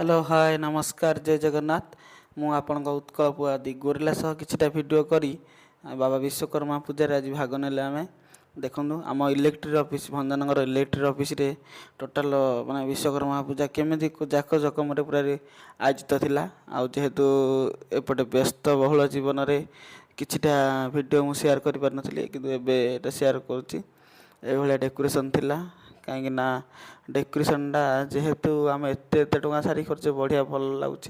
hello hi नमस्कार जय जगन्नाथ मु आपण उत्कल पुआदी गोरिल्ला सह किछिटा वीडियो करी बाबा विश्वकर्मा पूजा आज भाग नेले आमे देखु आम इलेक्ट्री ऑफिस भंजनगर इलेक्ट्री ऑफिस रे टोटाल माने विश्वकर्मा पूजा केमिति जाक जकम पूरा आयोजित थिला आ जेहेतु एपटे व्यस्त बहुल जीवन रे किछिटा वीडियो मु शेयर करि पार नथिले किंतु एबे एटा शेयर करूची एभलिया डेकोरेशन थिला कहीं ना डेकोरेशनटा जेहेतु आम एत टका सारी खर्च बढ़िया भल लगुच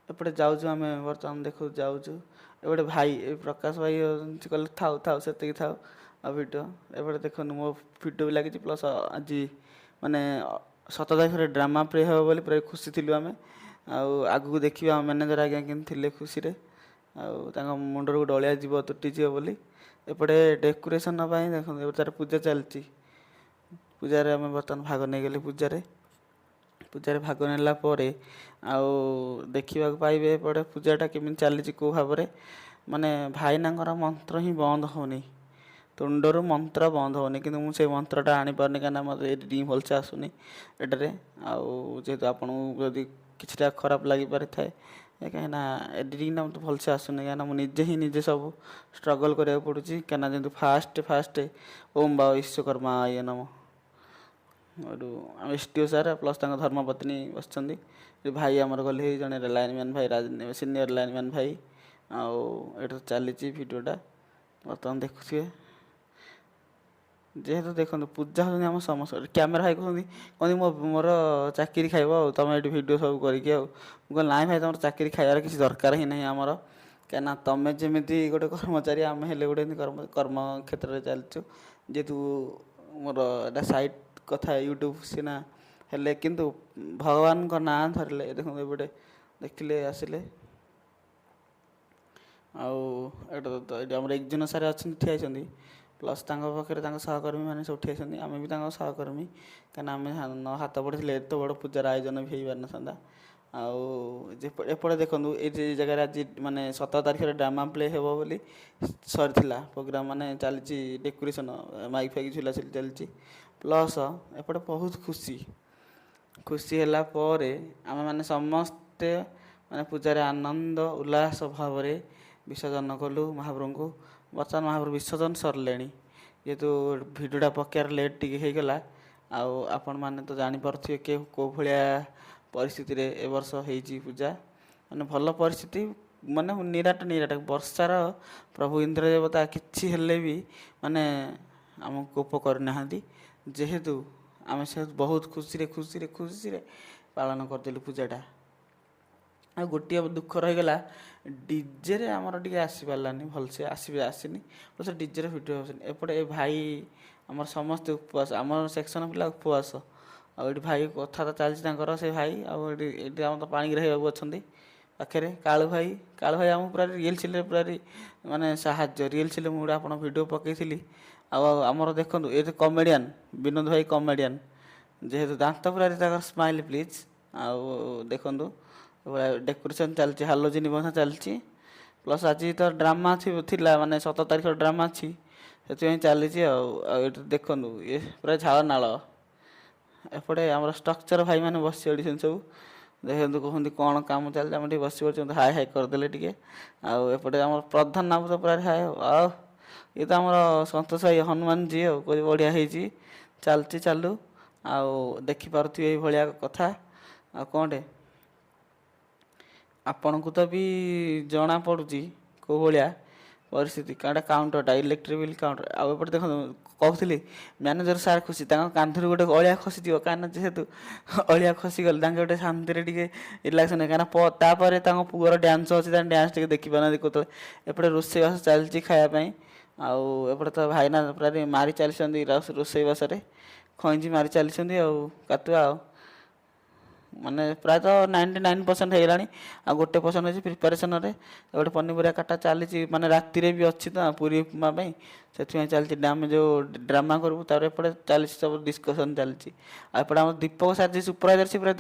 एपटे जाऊँ आम बर्तमान देखो जाऊँ एपटे भाई प्रकाश भाई कहले थाउ थाउ से थाउ आ वीडियो एपटे देखो मो वीडियो भी लगी प्लस आज माने 7 तारीख ड्रामा प्ले हे बोली पूरा खुशी थी आम आगू देखा मैनेजर आज्ञा के खुशी मुंडर को डलिया जीव तुटी जीव बोली एपटे डेकोरेशन देखो तार पूजा चलती पूजार आम बर्तमान भाग नहीं गले पूजार भाग नेला देखा पाइबे एपटे पूजाटा केमी चली कौ भाव माने भाईना मंत्र ही बंद होनी तुंडर मंत्र बंद होनी कि मुझे मंत्रटा आनी पारनी कहीं मत एडिटिंग भलसे आसुनी एटारे जेहेतु आपन जदि किछटा खराब लगी पारि थाए कहीं एडिटिंग मत भलसे आसुनी कहीं मुझे ही निजे सब स्ट्रगल करा पड़ू कहीं जेहतु फास्ट ओम बाबा विश्वकर्मा ये नम एसटीओ सार प्लस धर्मपत्नी बस भाई आमर गले जड़े लाइनमैन भाई सीनियर लाइनमैन भाई आठ चली भिडटा बर्तमान देखुए जेहेतु देखो पूजा होम समस्त कैमेरा भाई कहते मोर चाकरी खाइब तुम ये भिड सब कर ना भाई तुम चाकरी खाइबार किसी दरकार ही ना आमर कहीं तुम्हें जमी गोटे कर्मचारी आम हेले गोटे कर्म क्षेत्र में चलचु जेहेतु मोर एटा साइट कथा यूट्यूब सीना हेले किंतु भगवान का ना धरले देखो एपटे देखिले आसिले आम एक जन सारे अच्छा ठिया प्लस पाखे सहकर्मी मैंने सब ठिया आम भी सहकर्मी कहीं आम हाथ पड़े एत बड़ पूजार आयोजन भी हो पार एपटे देखो ये जगह आज माने 17 तारीख ड्रामा प्ले हे बोली सरी प्रोग्राम माने चली डेकोरेशन माइक फाइक झुला चलती प्लस एपटे बहुत खुशी है आम मैंने समस्ते माने पूजार आनंद उल्लास भाव विसर्जन कलु महाप्रभु को बर्तमान महाप्रभु विसर्जन सरले जेहेतु भिडटा पकेयार लेट टी गला आपण मैंने तो जापे के कौ भाया परिस्थिति रे ए वर्ष होती पूजा माने भल परिस्थिति माने निराट वर्षार प्रभु इंद्र देवता किछि हेले भी माने आम कोप करना जेहेतु आम से बहुत खुशी पालन करदेलु पूजाटा आ गोटे दुख रहीगला डीजे रे आमर टी आसी पारानी भलसे आसनी प्लस डीजे भिडियो एपटे ए भाई आमर समस्त उपवास आम सेक्शन पिला उपवास आठ भाई कथा तो चलती से भाई आम तो पानी रही अच्छा पाखे कालू भाई आम पूरा रियल छिले पूरा माने साहाଯ୍य रियल छिले मुझे आप वीडियो पकई आमर देखो ये कमेडियन विनोद भाई कमेडियन जेहेतु दांत पूरा स्माइल प्लीज देखु डेकोरेशन चलती हालोजिन बना चलती प्लस आज तो ड्रामा थिला माने 17 तारीख ड्रामा अच्छी से चली देखु ये पूरा झाड़ नाल एपटे आम स्ट्रक्चर भाई मैंने बस सब देखते कहते कौन काम चलते आम बस पड़े हाय हाय करदे टे आउटे आम प्रधान नाम तो पूरा हाय ये तो आम सतोष भाई हनुमान जी बढ़िया होती चलती चालू देखिपे ये कथा कौटे आपण को तो भी जना पड़ी कौ भाया परिस्थिति कौटा काउंटरटा इलेक्ट्रिक बिल काउंटर आउटे देखो कहती मैनेजर सार खुशी कांधर गोटे अलिया खसी कहीं जेहेतु अलिया खसीगले गोटे शांति रिलैक्स कहीं तापर पुअर डांस अच्छी डांस टे देखी पाना कौन एपटे रोसईबास चलती खायापाई आउटे तो भाईना पूरा मारी चली रोसईबास खईंची मारी चली कातुआ माने प्राय तो 99% होगा आ गोटे परसेंट अच्छी प्रिपेरेसन गोटे पनीपरिया काटा चली माने राति भी अच्छी तो पूरी उपमा से चलती आम जो ड्रामा करूँ एपटे चली सब डिस्कसन चलती एपटे आम दीपक सार जी सुपरवाइजर से पूरा